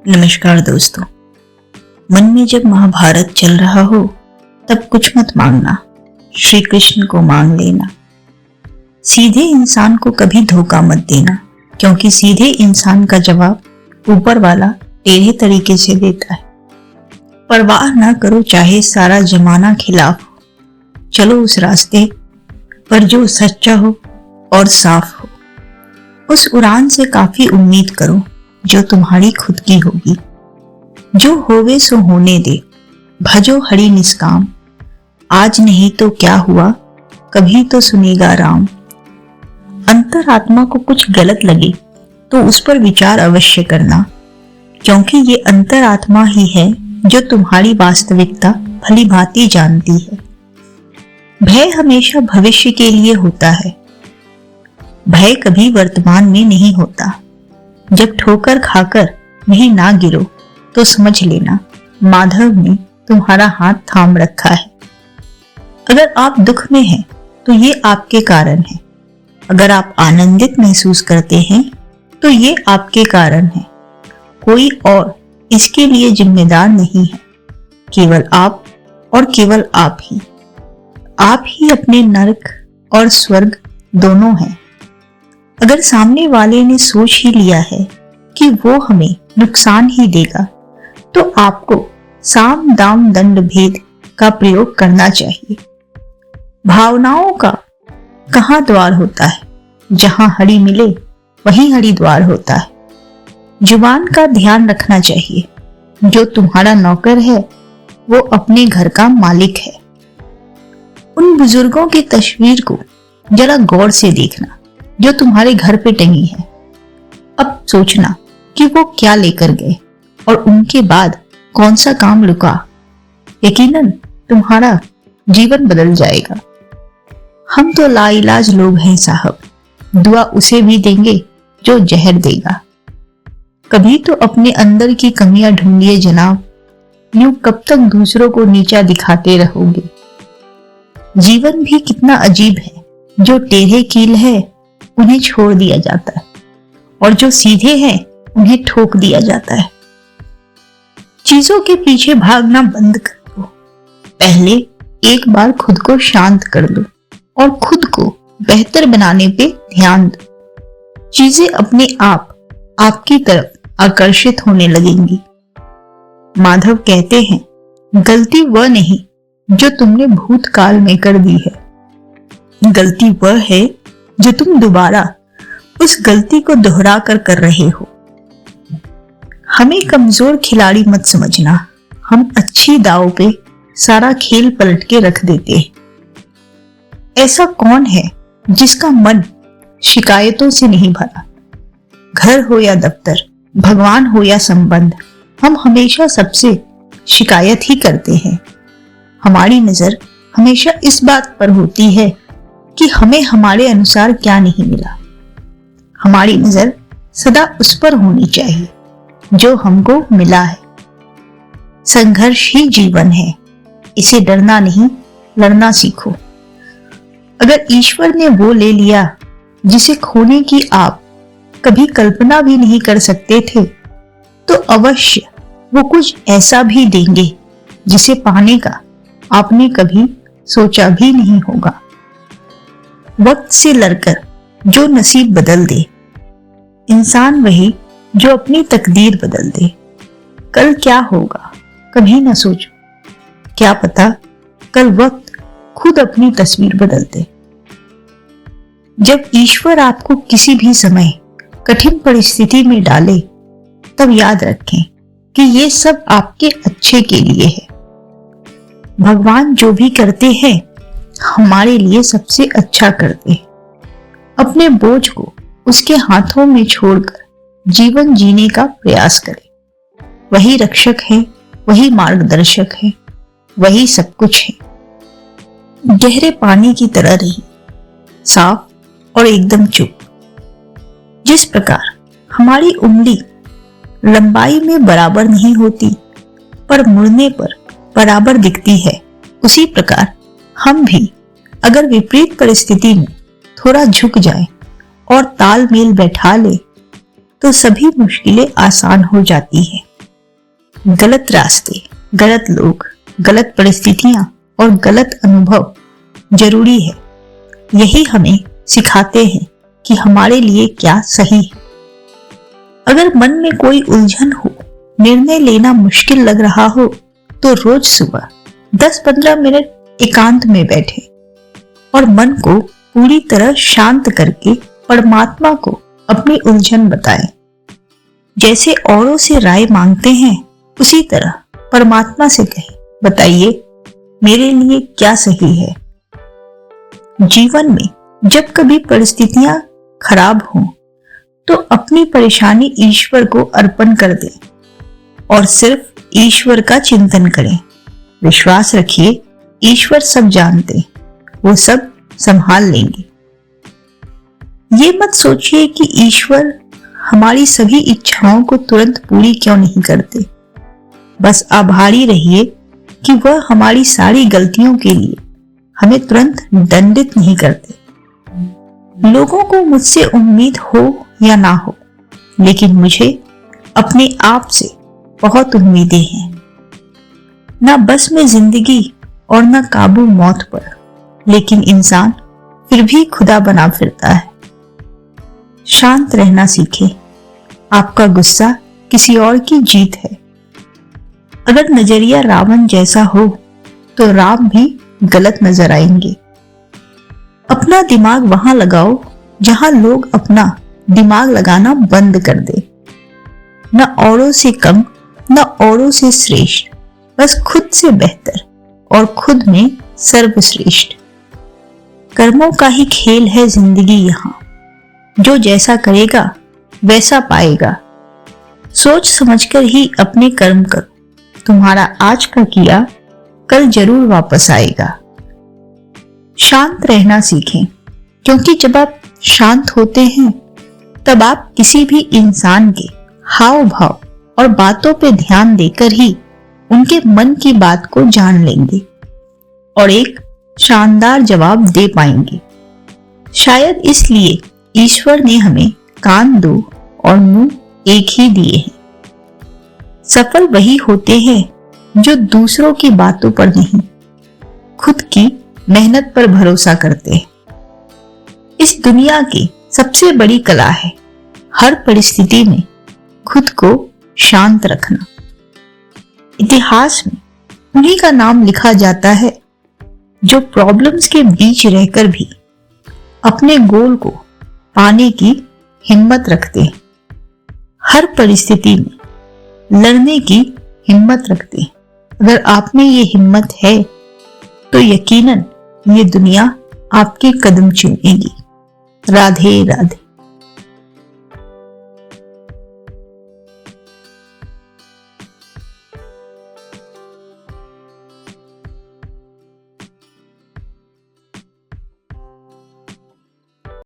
नमस्कार दोस्तों। मन में जब महाभारत चल रहा हो तब कुछ मत मांगना, श्री कृष्ण को मांग लेना। सीधे इंसान को कभी धोखा मत देना, क्योंकि सीधे इंसान का जवाब ऊपर वाला टेढ़े तरीके से देता है। परवाह ना करो चाहे सारा जमाना खिलाफ हो, चलो उस रास्ते पर जो सच्चा हो और साफ हो। उस उड़ान से काफी उम्मीद करो जो तुम्हारी खुद की होगी। जो होवे सो होने दे, भजो हरि निष्काम। आज नहीं तो क्या हुआ, कभी तो सुनेगा राम। अंतरात्मा को कुछ गलत लगे तो उस पर विचार अवश्य करना, क्योंकि ये अंतरात्मा ही है जो तुम्हारी वास्तविकता भली भांति जानती है। भय हमेशा भविष्य के लिए होता है, भय कभी वर्तमान में नहीं होता। जब ठोकर खाकर वहीं ना गिरो तो समझ लेना माधव ने तुम्हारा हाथ थाम रखा है। अगर आप दुख में हैं तो ये आपके कारण है, अगर आप आनंदित महसूस करते हैं तो ये आपके कारण है। कोई और इसके लिए जिम्मेदार नहीं है, केवल आप और केवल आप ही। आप ही अपने नरक और स्वर्ग दोनों हैं। अगर सामने वाले ने सोच ही लिया है कि वो हमें नुकसान ही देगा, तो आपको साम दाम दंड भेद का प्रयोग करना चाहिए। भावनाओं का कहाँ द्वार होता है, जहां हरि मिले वहीं हरि द्वार होता है। जुबान का ध्यान रखना चाहिए, जो तुम्हारा नौकर है वो अपने घर का मालिक है। उन बुजुर्गों की तस्वीर को जरा गौर से देखना जो तुम्हारे घर पे टंगी है। अब सोचना कि वो क्या लेकर गए और उनके बाद कौन सा काम लुका। यकीनन तुम्हारा जीवन बदल जाएगा। हम तो लाइलाज लोग हैं साहब, दुआ उसे भी देंगे जो जहर देगा। कभी तो अपने अंदर की कमियां ढूंढिए जनाब, यूं कब तक दूसरों को नीचा दिखाते रहोगे। जीवन भी कितना अजीब है, जो टेढ़े कील है उन्हें छोड़ दिया जाता है और जो सीधे हैं उन्हें ठोक दिया जाता है। चीजों के पीछे भागना बंद कर दो, पहले एक बार खुद को शांत कर लो और खुद को बेहतर बनाने पे ध्यान दो। चीजें अपने आप आपकी तरफ आकर्षित होने लगेंगी। माधव कहते हैं, गलती वह नहीं जो तुमने भूतकाल में कर दी है, गलती वह है जो तुम दोबारा उस गलती को दोहरा कर रहे हो। हमें कमजोर खिलाड़ी मत समझना, हम अच्छी दाव पे सारा खेल पलट के रख देते हैं। ऐसा कौन है जिसका मन शिकायतों से नहीं भरा। घर हो या दफ्तर, भगवान हो या संबंध, हम हमेशा सबसे शिकायत ही करते हैं। हमारी नजर हमेशा इस बात पर होती है कि हमें हमारे अनुसार क्या नहीं मिला। हमारी नजर सदा उस पर होनी चाहिए जो हमको मिला है। संघर्ष ही जीवन है, इसे डरना नहीं लड़ना सीखो। अगर ईश्वर ने वो ले लिया जिसे खोने की आप कभी कल्पना भी नहीं कर सकते थे, तो अवश्य वो कुछ ऐसा भी देंगे जिसे पाने का आपने कभी सोचा भी नहीं होगा। वक्त से लड़कर जो नसीब बदल दे, इंसान वही जो अपनी तकदीर बदल दे। कल क्या होगा कभी ना सोचो, क्या पता कल वक्त खुद अपनी तस्वीर बदल दे। जब ईश्वर आपको किसी भी समय कठिन परिस्थिति में डाले, तब याद रखें कि ये सब आपके अच्छे के लिए है। भगवान जो भी करते हैं हमारे लिए सबसे अच्छा करते हैं। अपने बोझ को उसके हाथों में छोड़कर जीवन जीने का प्रयास करें। वही रक्षक है, वही मार्गदर्शक है, वही सब कुछ है। गहरे पानी की तरह रहिए, साफ और एकदम चुप। जिस प्रकार हमारी उंगली लंबाई में बराबर नहीं होती पर मुड़ने पर बराबर दिखती है, उसी प्रकार हम भी अगर विपरीत परिस्थिति में थोड़ा झुक जाएं और तालमेल बैठा ले तो सभी मुश्किलें आसान हो जाती हैं। गलत रास्ते, गलत लोग, गलत परिस्थितियां और गलत अनुभव जरूरी है। यही हमें सिखाते हैं कि हमारे लिए क्या सही है। अगर मन में कोई उलझन हो, निर्णय लेना मुश्किल लग रहा हो, तो रोज सुबह 10-15 मिनट एकांत में बैठे और मन को पूरी तरह शांत करके परमात्मा को अपनी उलझन बताएं। जैसे औरों से राय मांगते हैं, उसी तरह परमात्मा से कहें, बताइए मेरे लिए क्या सही है। जीवन में जब कभी परिस्थितियां खराब हों, तो अपनी परेशानी ईश्वर को अर्पण कर दें और सिर्फ ईश्वर का चिंतन करें। विश्वास रखिए, ईश्वर सब जानते हैं, वो सब संभाल लेंगे। ये मत सोचिए कि ईश्वर हमारी सभी इच्छाओं को तुरंत पूरी क्यों नहीं करते। बस आभारी रहिए कि वह हमारी सारी गलतियों के लिए हमें तुरंत दंडित नहीं करते। लोगों को मुझसे उम्मीद हो या ना हो, लेकिन मुझे अपने आप से बहुत उम्मीदें हैं। ना बस में जिंदगी और ना काबू मौत पर, लेकिन इंसान फिर भी खुदा बना फिरता है। शांत रहना सीखें। आपका गुस्सा किसी और की जीत है। अगर नजरिया रावण जैसा हो, तो राम भी गलत नजर आएंगे। अपना दिमाग वहां लगाओ जहां लोग अपना दिमाग लगाना बंद कर दे। न औरों से कम, न औरों से श्रेष्ठ, बस खुद से बेहतर और खुद में सर्वश्रेष्ठ। कर्मों का ही खेल है जिंदगी यहाँ। जो जैसा करेगा वैसा पाएगा। सोच समझकर ही अपने कर्म करो। तुम्हारा आज का किया कल जरूर वापस आएगा। शांत रहना सीखें, क्योंकि जब आप शांत होते हैं, तब आप किसी भी इंसान के हाव भाव और बातों पे ध्यान देकर ही उनके मन की बात को जान लेंगे और एक शानदार जवाब दे पाएंगे। शायद इसलिए ईश्वर ने हमें कान दो और मुंह एक ही दिए हैं। सफल वही होते हैं जो दूसरों की बातों पर नहीं, खुद की मेहनत पर भरोसा करते हैं। इस दुनिया की सबसे बड़ी कला है हर परिस्थिति में खुद को शांत रखना। इतिहास में उन्हीं का नाम लिखा जाता है जो प्रॉब्लम्स के बीच रहकर भी अपने गोल को पाने की हिम्मत रखते हैं। हर परिस्थिति में लड़ने की हिम्मत रखते हैं। अगर आप में ये हिम्मत है, तो यकीनन ये दुनिया आपके कदम चूमेगी। राधे राधे।